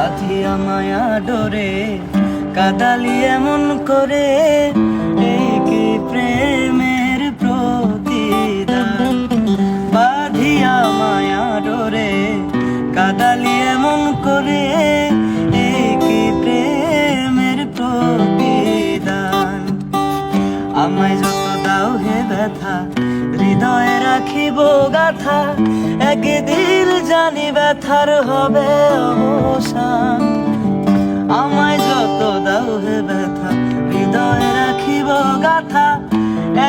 বাঁধিয়া মায়া ডোরে কাদালি এমন করে, এই কি প্রেমের প্রতিদান। বাঁধিয়া মায়া ডোরে কাদালি এমন করে, এই কি প্রেমের প্রতিদান। আমায় যত দাও হে ব্যথা, হৃদয়ে রাখিব গাথা, একদিন জানি ব্যথার হবে অবসান। আমায় যত দাও হে ব্যথা, হৃদয়ে রাখিব গাথা,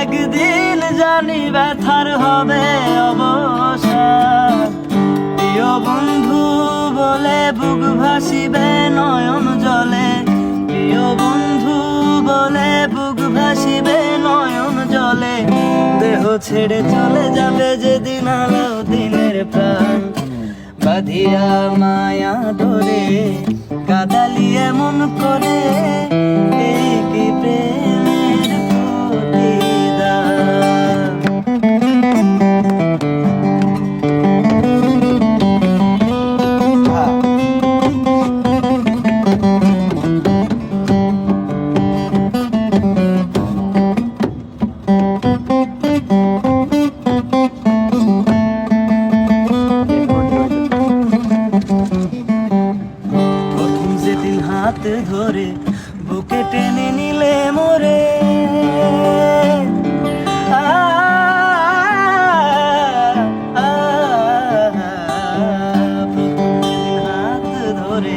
একদিন জানি ব্যথার হবে অবসান। প্রিয় বন্ধু বলে বুক ভাসিবে নয়ন জলে, প্রিয় বন্ধু বলে বুক ভাসিবে নয়ন জলে। দেহ ছেড়ে চলে যাবে যেদিন আলাউদ্দিনের প্রাণ। বাঁধিয়া মায়া ডোরে কাদালি এমন করে, এই কি প্রেমের প্রতিদান। হাত ধরে বুকে টেনে নিলে মোরে, হাত ধরে